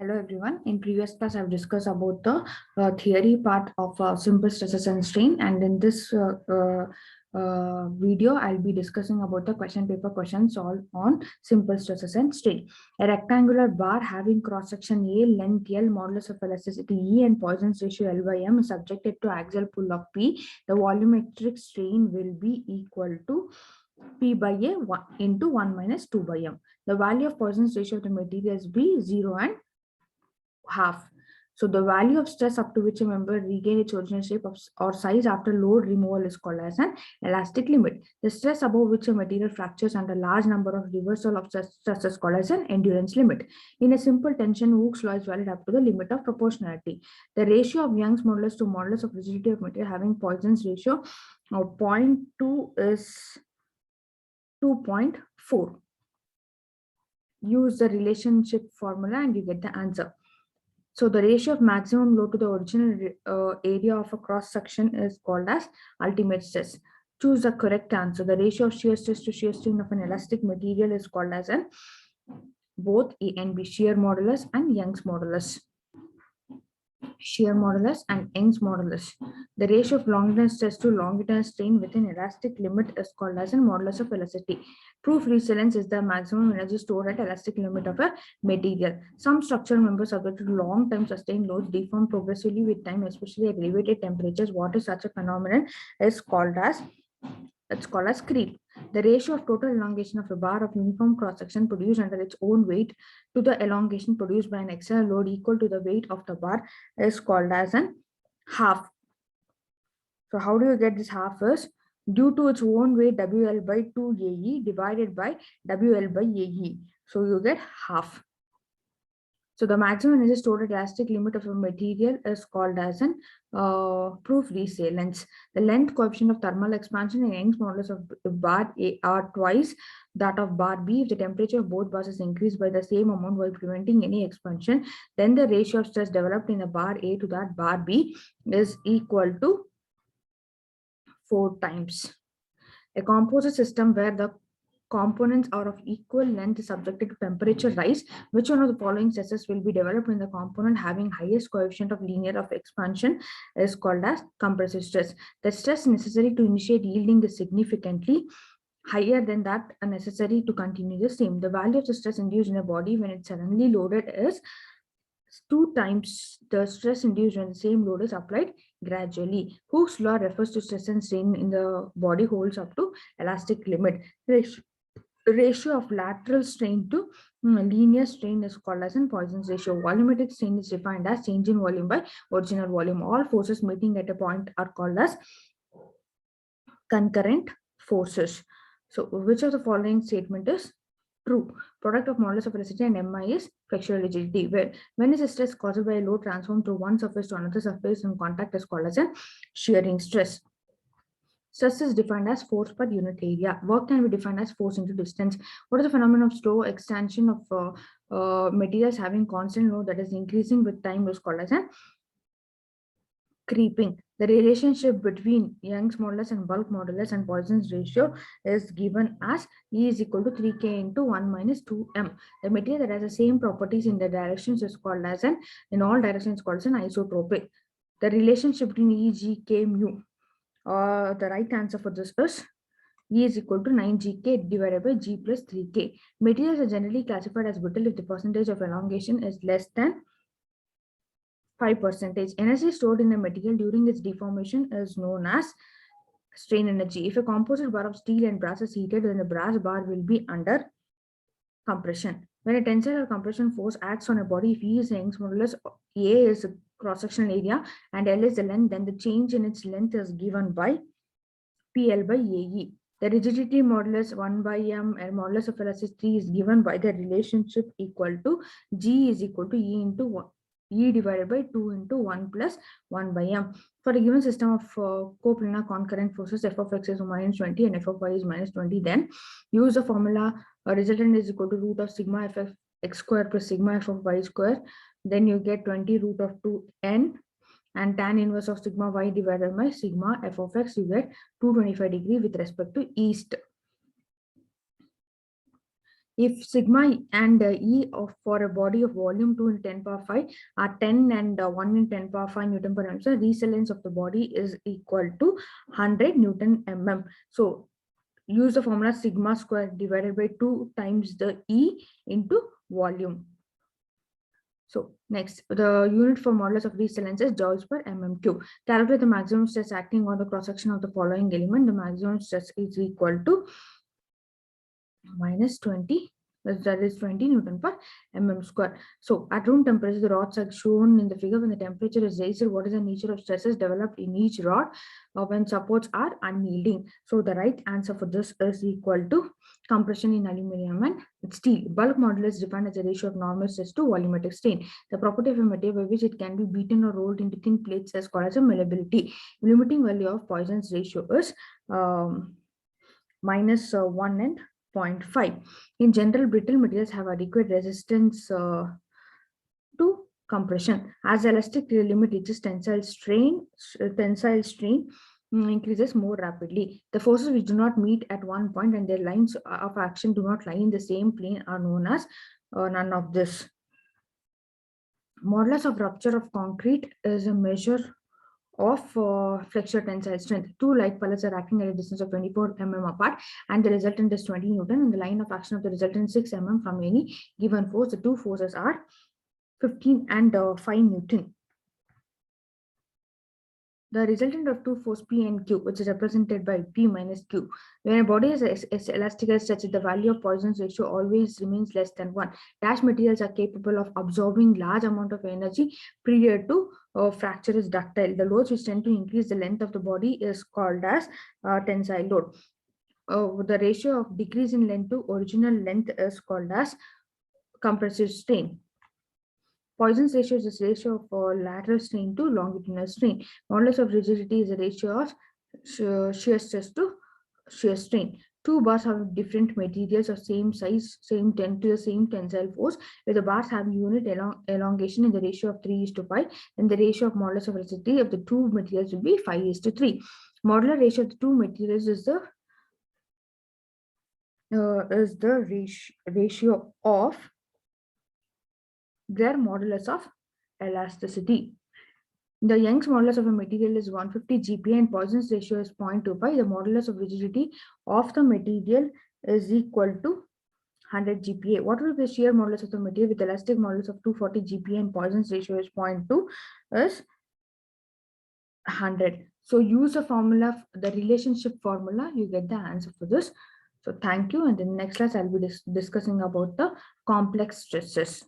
Hello everyone. In previous class, I've discussed about the theory part of simple stresses and strain, and in this video, I'll be discussing about the question paper questions solved on simple stresses and strain. A rectangular bar having cross section A, length L, modulus of elasticity E, and Poisson's ratio L by M is subjected to axial pull of P. The volumetric strain will be equal to P by A into 1 minus 2 by M. The value of Poisson's ratio of the material is B, 0 and half. So the value of stress up to which a member regain its original shape or size after load removal is called as an elastic limit. The stress above which a material fractures under large number of reversal of stress is called as an endurance limit. In a simple tension, Hooke's law is valid up to the limit of proportionality. The ratio of Young's modulus to modulus of rigidity of material having Poisson's ratio of 0.2 is 2.4. Use the relationship formula and you get the answer. So the ratio of maximum load to the original area of a cross section is called as ultimate stress. Choose the correct answer. The ratio of shear stress to shear strain of an elastic material is called as an both A and B, shear modulus and Young's modulus. Shear modulus and Young's modulus. The ratio of longitudinal stress to longitudinal strain within elastic limit is called as a modulus of elasticity. Proof resilience is the maximum energy stored at elastic limit of a material. Some structural members subjected to long-term sustained loads deform progressively with time, especially at elevated temperatures. What is such a phenomenon is called as creep. The ratio of total elongation of a bar of uniform cross-section produced under its own weight to the elongation produced by an external load equal to the weight of the bar is called as an half. So how do you get this half is due to its own weight WL by 2AE divided by WL by AE. So you get half. So the maximum energy stored at elastic limit of a material is called as an proof resilience. The length coefficient of thermal expansion and Young's modulus of bar A are twice that of bar B. If the temperature of both bars is increased by the same amount while preventing any expansion, then the ratio of stress developed in a bar A to that bar B is equal to 4 times. A composite system where the components are of equal length is subjected to temperature rise. Which one of the following stresses will be developed when the component having highest coefficient of linear of expansion is called as compressive stress? The stress necessary to initiate yielding is significantly higher than that necessary to continue the same. The value of the stress induced in a body when it's suddenly loaded is 2 times the stress induced when the same load is applied gradually. Hooke's law refers to stress and strain in the body holds up to elastic limit. Ratio of lateral strain to linear strain is called as in Poisson's ratio. Volumetric strain is defined as change in volume by original volume. All forces meeting at a point are called as concurrent forces. So which of the following statement is true? Product of modulus of elasticity and MI is flexural rigidity. When is a stress caused by a load transformed from one surface to another surface in contact is called as a shearing stress. Stress is defined as force per unit area. Work can be defined as force into distance. What is the phenomenon of slow extension of materials having constant load that is increasing with time is called as a creeping. The relationship between Young's modulus and bulk modulus and Poisson's ratio is given as E is equal to 3K into 1 minus 2M. The material that has the same properties in the directions is called as in all directions called as an isotropic. The relationship between E, G, K, mu. The right answer for this is E is equal to 9GK divided by G plus 3K. Materials are generally classified as brittle if the percentage of elongation is less than 5%. Energy stored in a material during its deformation is known as strain energy. If a composite bar of steel and brass is heated, then the brass bar will be under compression. When a tensile or compression force acts on a body, if E is Young's modulus, A is a cross-sectional area and L is the length, then the change in its length is given by PL by AE. The rigidity modulus 1 by M and modulus of elasticity is given by the relationship equal to G is equal to E into 1. E divided by 2 into 1 plus 1 by M. For a given system of coplanar concurrent forces, f of x is minus 20 and f of y is minus 20, then use the formula resultant is equal to root of sigma f of x square plus sigma f of y square. Then you get 20 root of 2n and tan inverse of sigma y divided by sigma f of x, you get 225 degree with respect to east. If sigma and E for a body of volume 2 in 10 power 5 are 10 and 1 in 10 power 5 Newton per mm, resilience of the body is equal to 100 Newton mm. So use the formula sigma square divided by 2 times the E into volume. So next, the unit for modulus of resilience is joules per mm cube. Calculate the maximum stress acting on the cross section of the following element. The maximum stress is equal to minus 20, that is 20 Newton per mm square. So at room temperature, the rods are shown in the figure. When the temperature is raised, what is the nature of stresses developed in each rod when supports are unyielding? So the right answer for this is equal to compression in aluminum and steel. Bulk modulus is defined as a ratio of normal stress to volumetric strain. The property of a material by which it can be beaten or rolled into thin plates is called as a malleability. Limiting value of Poisson's ratio is minus 1 and 0.5. In general, brittle materials have adequate resistance to compression. As the elastic limit reaches tensile strain increases more rapidly. The forces which do not meet at one point and their lines of action do not lie in the same plane are known as none of this. Modulus of rupture of concrete is a measure of flexure tensile strength. Two like pellets are acting at a distance of 24 mm apart, and the resultant is 20 Newton, and the line of action of the resultant 6 mm from any given force. The two forces are 15 and 5 Newton. The resultant of two force P and Q, which is represented by P minus Q. When a body is elastic as such, the value of Poisson's ratio always remains less than 1. Dash materials are capable of absorbing large amount of energy prior to fracture is ductile. The loads which tend to increase the length of the body is called as tensile load. The ratio of decrease in length to original length is called as compressive strain. Poisson's ratio is the ratio of lateral strain to longitudinal strain. Modulus of rigidity is a ratio of shear stress to shear strain. Two bars have different materials of same size, same to the same tensile force. Where the bars have unit elongation in the ratio of 3:5, then the ratio of modulus of rigidity of the two materials will be 5:3. Modular ratio of the two materials is the ratio of their modulus of elasticity. The Young's modulus of a material is 150 GPa and Poisson's ratio is 0.25. The modulus of rigidity of the material is equal to 100 GPa. What will be the shear modulus of the material with elastic modulus of 240 GPa and Poisson's ratio is 0.2 is 100. So use the formula, the relationship formula, you get the answer for this. So thank you. And in the next class, I'll be discussing about the complex stresses.